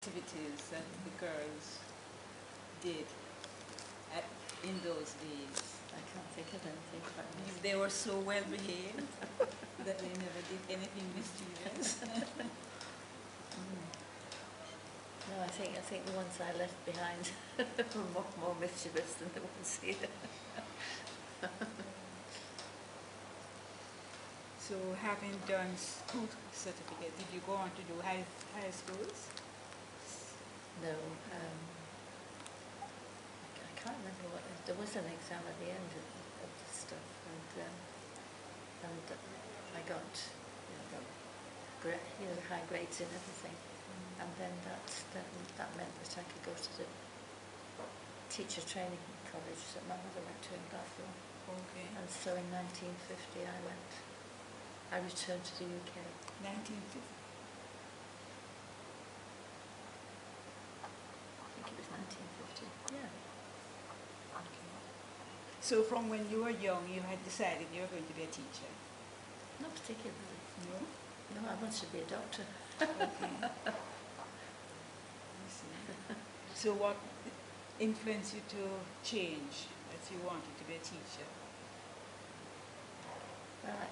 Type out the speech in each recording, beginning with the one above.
activities that the girls did in those days? I can't think of anything quite nice. They were so well behaved that they never did anything mischievous. No, I think the ones I left behind were more mischievous than the ones here. So having done school certificate, did you go on to do high schools? No, I can't remember what, there was an exam at the end of the stuff, and I got, high grades in everything, and then that meant that I could go to the teacher training college that my mother went to in Glasgow. Okay. And so in 1950 I returned to the UK. 1950? I think it was 1950, yeah. Okay. So from when you were young, you had decided you were going to be a teacher? Not particularly. No? No, I wanted to be a doctor. Okay. I see. So what influenced you to change that you wanted to be a teacher? Well,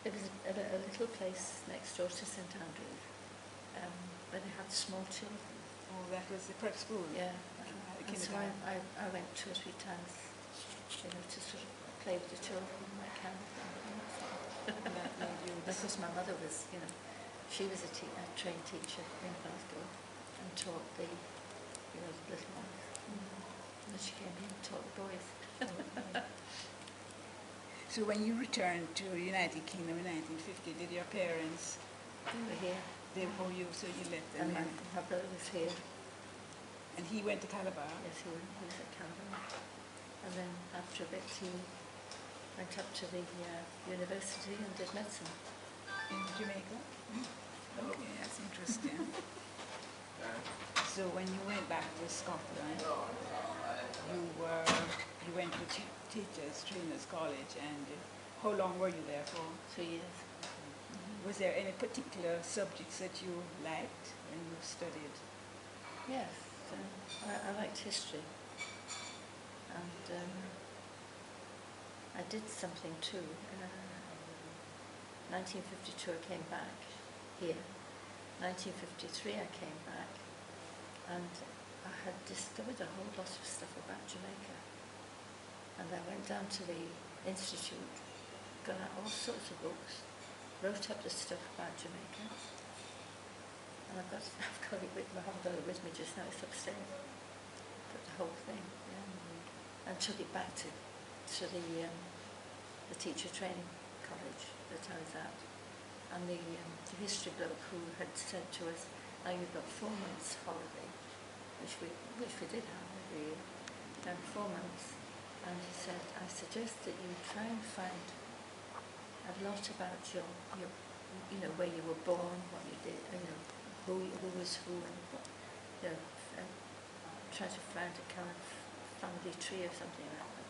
it was a little place next door to St Andrews, where they had small children. Oh, that was the prep school? Yeah. And so I went 2 or 3 times, to sort of play with the children and that kind of thing. Because my mother was, she was a trained teacher in Glasgow and taught the, the little ones. And then she came here and taught the boys. So when you returned to the United Kingdom in 1950, did your parents? They were here. So you left them? And my brother was here. And he went to Calabar? Yes, he was at Calabar. And then after a bit he went up to the university and did medicine. In Jamaica? Okay, that's interesting. So when you went back to Scotland, you went to Teachers Trainers College, and how long were you there for? 2 years. Was there any particular subjects that you liked when you studied? Yes, I liked history, and I did something too. 1952 I came back here. 1953 I came back, and I had discovered a whole lot of stuff about Jamaica. And I went down to the institute, got out all sorts of books, wrote up the stuff about Jamaica, and I've got it with me. I haven't got it with me just now. It's upstairs. But the whole thing, yeah. And took it back to the teacher training college that I was at, and the history bloke who had said to us, "Now you've got 4 months holiday," which we did have every year, and 4 months. And he said, "I suggest that you try and find a lot about your where you were born, what you did, who was who, and what, and try to find a kind of family tree or something like that."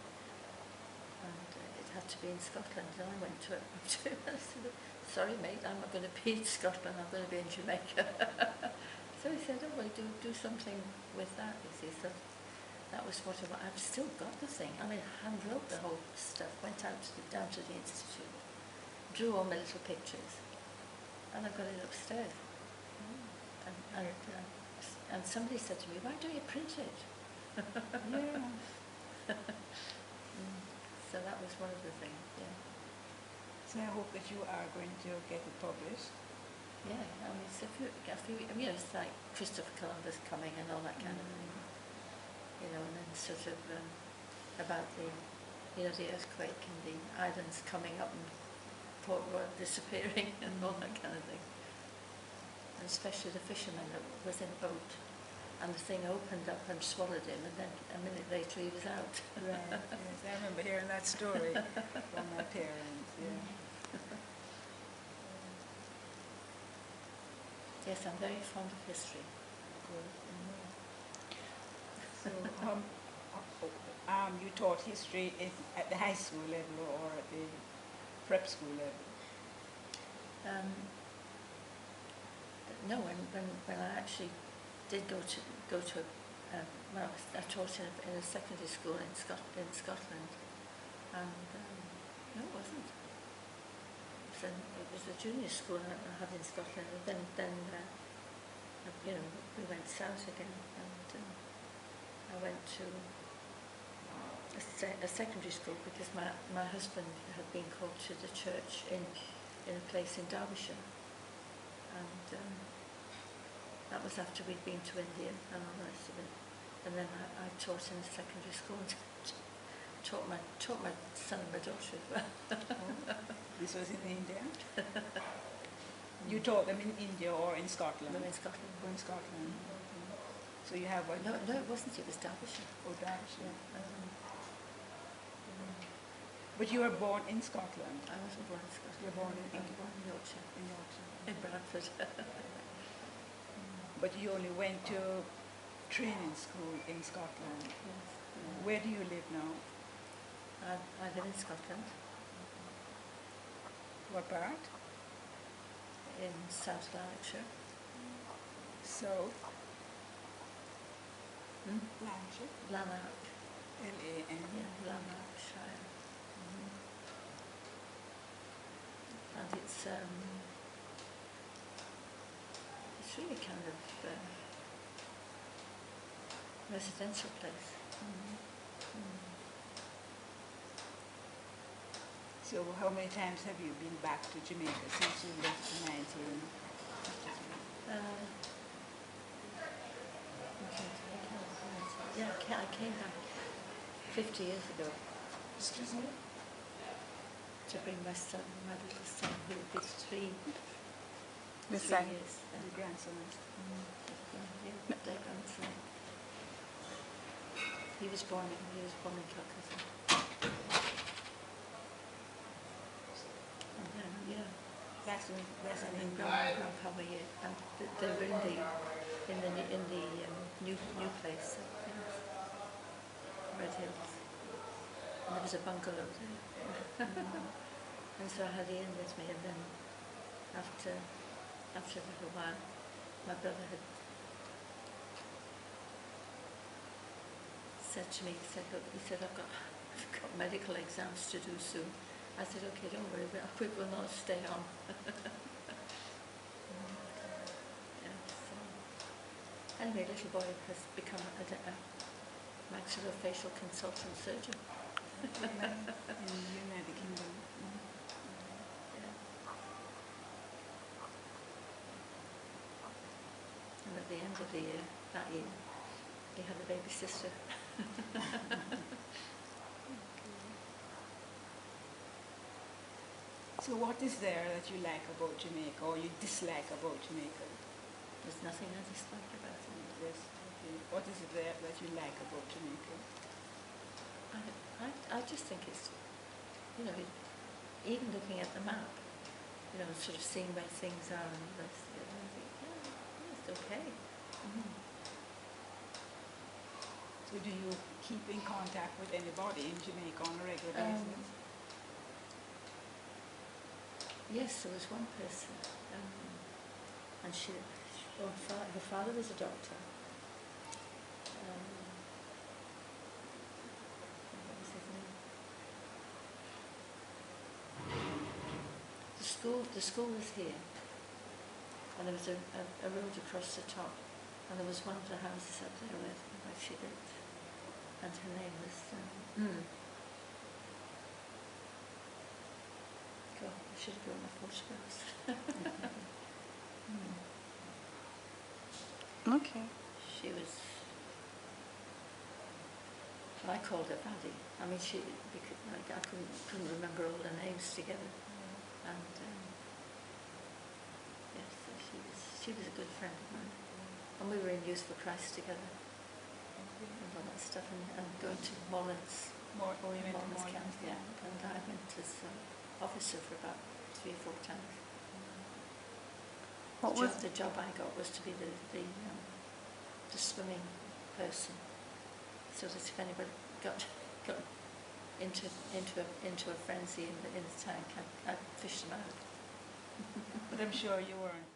And it had to be in Scotland. And I went to it and I said, "Sorry, mate, I'm not going to be in Scotland. I'm going to be in Jamaica." So he said, "Oh, well, do something with that." He said. That was what I've still got the thing. I mean, I hand wrote the whole stuff, went out down to the institute, drew all my little pictures, and I've got it upstairs. And somebody said to me, "Why don't you print it?" Yeah. So that was one of the things. Yeah. So I hope that you are going to get it published. Yeah. I mean, it's it's like Christopher Columbus coming and all that kind of thing. And then sort of about the earthquake and the islands coming up and Port Royal disappearing and all that kind of thing. And especially the fisherman that was in a boat, and the thing opened up and swallowed him, and then a minute later he was out. Right. Yes, I remember hearing that story from my parents. Yeah. Yes, I'm very fond of history. So you taught history at the high school level or at the prep school level? No, when I actually did go to well, I taught in a secondary school in Scotland, and no, it wasn't. It was a junior school I had in Scotland, and then you know, we went south again, and I went to a secondary school because my husband had been called to the church in a place in Derbyshire, and that was after we'd been to India and all the rest of it. And then I taught in a secondary school and taught my son and my daughter as well. This was in India? You taught them in India or in Scotland? No, in Scotland. Oh, in Scotland. So you have No, it wasn't. It was Derbyshire. Oh, Derbyshire. But you were born in Scotland? I wasn't born in Scotland. You were born in Yorkshire. In Yorkshire. In Bradford. But you only went to training school in Scotland? Yes. Where do you live now? I live in Scotland. What part? In South Lanarkshire. South? Lanark. Lanark. L-A-N? Yeah, Lanarkshire. And it's really kind of residential place. So how many times have you been back to Jamaica since you left in 19? Yeah, I came back 50 years ago. Excuse me? To bring my little son, who would be three The son? years. The grandson? Yeah, their grandson. He was born in Calcutta. And then, yeah. That's an Indian. Grandpa, yeah. And they were in the new place, Red Hills. And there was a bungalow there. And so I had Ian with me, and then after a little while, my brother had said to me, look, I've got medical exams to do soon. I said, okay, don't worry, we will not stay on. Yeah, so. Anyway, little boy has become a maxillofacial consultant surgeon. In the United Kingdom. And at the end of the year, that year, he had a baby sister. So what is there that you like about Jamaica or you dislike about Jamaica? There's nothing I dislike about it. Yes. Okay. What is it there that you like about Jamaica? I just think it's, you know, even looking at the map, you know, sort of seeing where things are and this, you know, I think, yeah, it's okay. So do you keep in contact with anybody in Jamaica on a regular basis? Yes, there was one person, and her father was a doctor. What was his name? The school was here, and there was a road across the top, and there was one of the houses up there where she lived, and her name was. God, I should have brought my photographs. Okay. She was. I called her Paddy. I mean, I couldn't remember all the names together, and yes, so she was a good friend of mine, and we were in Youth for Christ together, and all that stuff, and going to Mullins. Mullins camp, yeah, and I went as officer for about 3 or 4 times. The job I got was to be the swimming person, so that if anybody got into a frenzy in the tank, I'd fish them out. But I'm sure you weren't